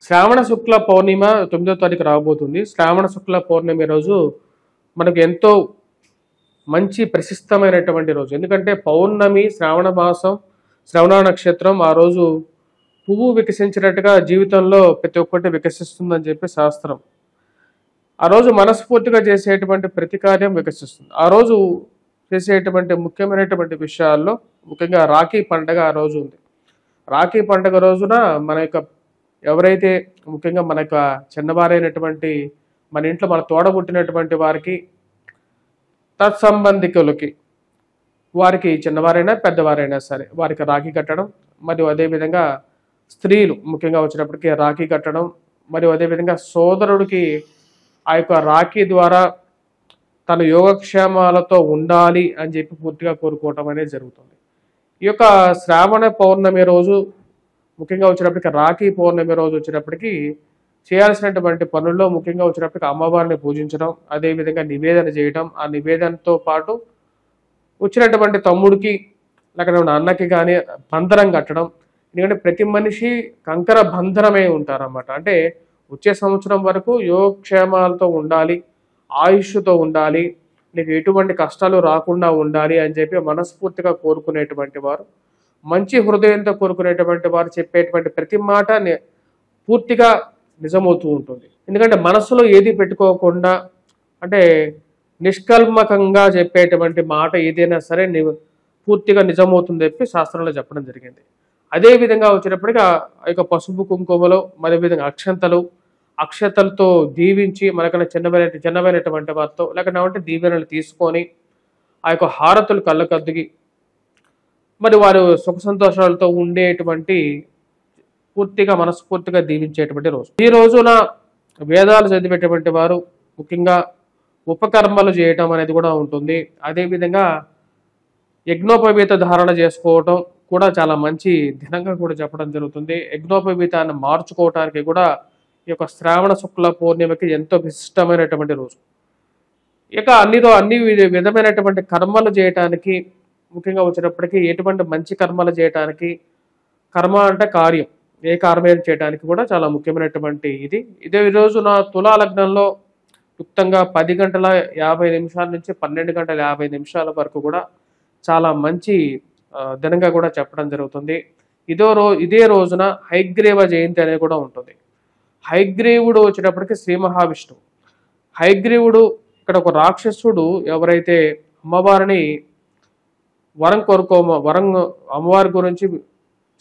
శ్రావణ శుక్ల పౌర్ణిమ 9వ తారీఖు రాబోతుంది. శ్రావణ శుక్ల పౌర్ణమి రోజు మనకు ఎంతో మంచి ప్రశస్తమైనటువంటి రోజు. ఎందుకంటే పౌర్ణమి, శ్రావణ మాసం, శ్రవణ నక్షత్రం ఆ రోజు పువ్వు వికసించినట్టుగా జీవితంలో ప్రతి ఒక్కటి వికసిస్తుందని చెప్పి శాస్త్రం. ఆ రోజు మనస్ఫూర్తిగా చేసేటువంటి ప్రతి కార్యం వికసిస్తుంది. ఆ రోజు చేసేటువంటి ముఖ్యమైనటువంటి విషయాల్లో ముఖ్యంగా రాఖీ పండగ ఆ రోజు ఉంది. రాఖీ పండగ రోజున మన యొక్క ఎవరైతే ముఖ్యంగా మన యొక్క చిన్నవారైనటువంటి మన ఇంట్లో మన తోడబుట్టినటువంటి వారికి, తత్సంబంధికులకి, వారికి చిన్నవారైనా పెద్దవారైనా సరే వారికి రాఖీ కట్టడం, మరియు అదేవిధంగా స్త్రీలు ముఖ్యంగా వచ్చినప్పటికీ రాఖీ కట్టడం, మరియు అదేవిధంగా సోదరుడికి ఆ యొక్క రాఖీ ద్వారా తన యోగక్షేమాలతో ఉండాలి అని చెప్పి పూర్తిగా కోరుకోవటం అనేది జరుగుతుంది. ఈ యొక్క శ్రావణ పౌర్ణమి రోజు ముఖ్యంగా వచ్చినప్పటికీ రాఖీ పౌర్ణమి రోజు వచ్చినప్పటికీ చేయాల్సినటువంటి పనుల్లో ముఖ్యంగా వచ్చినప్పటికీ అమ్మవారిని పూజించడం, అదేవిధంగా నివేదన చేయడం, ఆ నివేదనతో పాటు వచ్చినటువంటి తమ్ముడికి లేకపోతే అన్నకి కానీ బంధనం కట్టడం. ఎందుకంటే ప్రతి మనిషి కంకర బంధనమై ఉంటారన్నమాట. అంటే వచ్చే సంవత్సరం వరకు యోగక్షేమాలతో ఉండాలి, ఆయుష్తో ఉండాలి, నీకు ఎటువంటి కష్టాలు రాకుండా ఉండాలి అని చెప్పి మనస్ఫూర్తిగా కోరుకునేటువంటి వారు, మంచి హృదయంతో కోరుకునేటువంటి వారు చెప్పేటువంటి ప్రతి మాట పూర్తిగా నిజమవుతూ ఉంటుంది. ఎందుకంటే మనసులో ఏది పెట్టుకోకుండా అంటే నిష్కల్మకంగా చెప్పేటువంటి మాట ఏదైనా సరే పూర్తిగా నిజమవుతుంది చెప్పి శాస్త్రంలో చెప్పడం జరిగింది. అదేవిధంగా వచ్చినప్పటికీ ఆ యొక్క పసుపు కుంకుమలో అదేవిధంగా అక్షతలతో దీవించి మనకన్నా చిన్నమైనటువంటి వారితో లేకపోతే దీవెనలు తీసుకొని ఆ యొక్క హారతులు కళ్ళకద్దుకి మరి వారు సుఖ సంతోషాలతో ఉండేటువంటి పూర్తిగా మనస్ఫూర్తిగా దీవించేటువంటి రోజు. ఈ రోజున వేదాలు చదివేటువంటి వారు ముఖ్యంగా ఉపకర్మలు చేయటం అనేది కూడా ఉంటుంది. అదేవిధంగా యజ్ఞోపవీత ధారణ చేసుకోవటం కూడా చాలా మంచి దినంగా కూడా చెప్పడం జరుగుతుంది. యజ్ఞోపవీతాన్ని మార్చుకోవటానికి కూడా ఈ యొక్క శ్రావణ శుక్ల పౌర్ణిమకి ఎంతో విశిష్టమైనటువంటి రోజు. ఇక అన్ని విధమైనటువంటి కర్మలు చేయటానికి ముఖ్యంగా వచ్చినప్పటికీ ఎటువంటి మంచి కర్మలు చేయటానికి, కర్మ అంటే కార్యం, ఏ కార్యం చేయడానికి కూడా చాలా ముఖ్యమైనటువంటి ఇదే రోజున తులా లగ్నంలో యుక్తంగా 10 గంటల 50 నిమిషాల నుంచి 12 గంటల 50 నిమిషాల వరకు కూడా చాలా మంచి దినంగా కూడా చెప్పడం జరుగుతుంది. ఇదే రోజున హయగ్రీవ జయంతి అనేది కూడా ఉంటుంది. హయగ్రీవుడు వచ్చినప్పటికీ శ్రీ మహావిష్ణువు. హయగ్రీవుడు ఇక్కడ ఒక రాక్షసుడు ఎవరైతే అమ్మవారిని వరం అమ్మవారి గురించి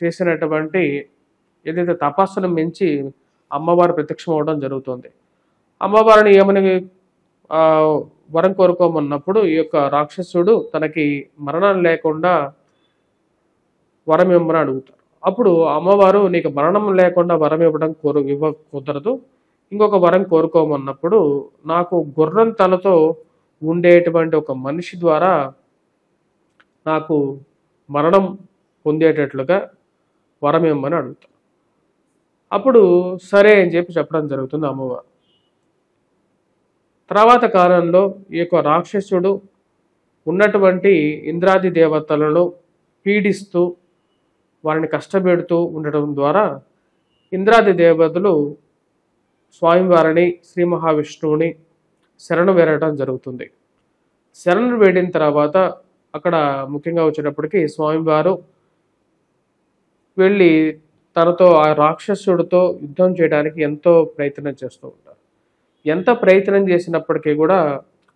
చేసినటువంటి ఏదైతే తపస్సును మించి అమ్మవారు ప్రత్యక్షం అవడం జరుగుతుంది. అమ్మవారిని ఏమని వరం కోరుకోమన్నప్పుడు ఈ యొక్క రాక్షసుడు తనకి మరణం లేకుండా వరం ఇవ్వమని అడుగుతారు. అప్పుడు అమ్మవారు నీకు మరణం లేకుండా వరం ఇవ్వడం కుదరదు, ఇంకొక వరం కోరుకోమన్నప్పుడు నాకు గుర్రం తలతో ఉండేటువంటి ఒక మనిషి ద్వారా నాకు మరణం పొందేటట్లుగా వరం ఇవ్వమని అడుగుతారు. అప్పుడు సరే అని చెప్పడం జరుగుతుంది అమ్మవారు. తర్వాత కాలంలో ఈ యొక్క రాక్షసుడు ఉన్నటువంటి ఇంద్రాది దేవతలను పీడిస్తూ వారిని కష్టపెడుతూ ఉండటం ద్వారా ఇంద్రాది దేవతలు స్వామివారిని శ్రీ మహావిష్ణువుని శరణు వేరటం జరుగుతుంది. శరణు వేడిన తర్వాత అక్కడ ముఖ్యంగా వచ్చేటప్పటికి స్వామివారు వెళ్ళి తనతో ఆ రాక్షసుడితో యుద్ధం చేయడానికి ఎంతో ప్రయత్నం చేస్తూ ఉంటారు. ఎంత ప్రయత్నం చేసినప్పటికీ కూడా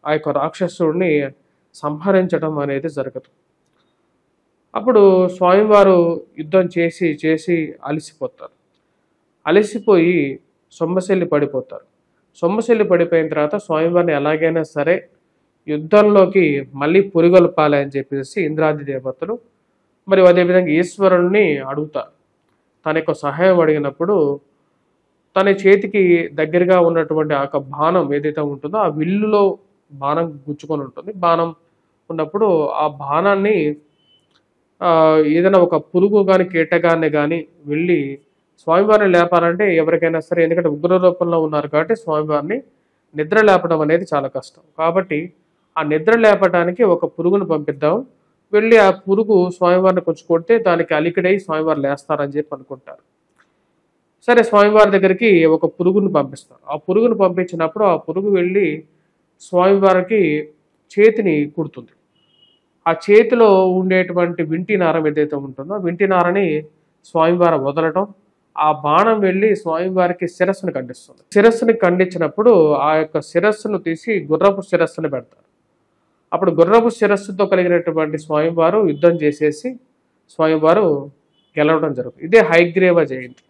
ఆ యొక్క రాక్షసుడిని సంహరించడం అనేది జరగదు. అప్పుడు స్వామివారు యుద్ధం చేసి అలసిపోతారు. అలసిపోయి సొమ్మసిల్లి పడిపోతారు. సొమ్మసిల్లి పడిపోయిన తర్వాత స్వామివారిని ఎలాగైనా సరే యుద్ధంలోకి మళ్ళీ పురిగొల్పాలి అని చెప్పేసి ఇంద్రాది దేవతలు మరి అదేవిధంగా ఈశ్వరుణ్ణి అడుగుతారు. తన యొక్క సహాయం అడిగినప్పుడు తన చేతికి దగ్గరగా ఉన్నటువంటి ఆ యొక్క బాణం ఏదైతే ఉంటుందో ఆ విల్లులో బాణం గుచ్చుకొని ఉంటుంది. బాణం ఉన్నప్పుడు ఆ బాణాన్ని ఏదైనా ఒక పురుగు కానీ కీటకాన్ని కానీ వెళ్ళి స్వామివారిని లేపాలంటే ఎవరికైనా సరే, ఎందుకంటే ఉగ్ర రూపంలో ఉన్నారు కాబట్టి స్వామివారిని నిద్ర లేపడం అనేది చాలా కష్టం. కాబట్టి ఆ నిద్ర లేపడానికి ఒక పురుగును పంపిద్దాం, వెళ్ళి ఆ పురుగు స్వామివారిని కొంచెం కొడితే దానికి అలికిడై స్వామివారు లేస్తారని చెప్పి అనుకుంటారు. సరే స్వామివారి దగ్గరికి ఒక పురుగును పంపిస్తారు. ఆ పురుగును పంపించినప్పుడు ఆ పురుగు వెళ్ళి స్వామివారికి చేతిని కుడుతుంది. ఆ చేతిలో ఉండేటువంటి వింటి నారం ఏదైతే ఉంటుందో వింటి నారని స్వామివారు వదలటం, ఆ బాణం వెళ్ళి స్వామివారికి శిరస్సును ఖండిస్తుంది. శిరస్సుని ఖండించినప్పుడు ఆ యొక్క శిరస్సును తీసి గుర్రపు శిరస్సును పెడతారు. అప్పుడు గుర్రపు శిరస్సుతో కలిగినటువంటి స్వామివారు యుద్ధం చేసేసి స్వామివారు గెలవడం జరుగుతుంది. ఇదే హయగ్రీవ జయంతి.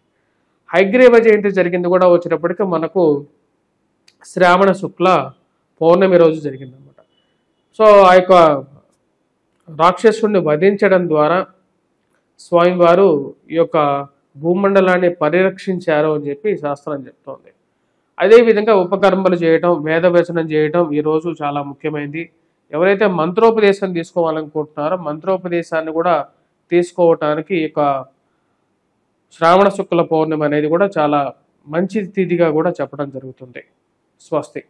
హయగ్రీవ జయంతి జరిగింది కూడా వచ్చినప్పటికీ మనకు శ్రావణ శుక్ల పౌర్ణమి రోజు జరిగిందనమాట. సో ఆ యొక్క రాక్షసుడిని వధించడం ద్వారా స్వామివారు ఈ యొక్క భూమండలాన్ని పరిరక్షించారు అని చెప్పి శాస్త్రం చెప్తోంది. అదేవిధంగా ఉపకర్మలు చేయటం, వేదవచనం చేయటం ఈరోజు చాలా ముఖ్యమైనది. ఎవరైతే మంత్రోపదేశం తీసుకోవాలనుకుంటున్నారో మంత్రోపదేశాన్ని కూడా తీసుకోవటానికి ఈ యొక్క శ్రావణ శుక్ల పౌర్ణమి అనేది కూడా చాలా మంచి తిథిగా కూడా చెప్పడం జరుగుతుంది. స్వస్తి.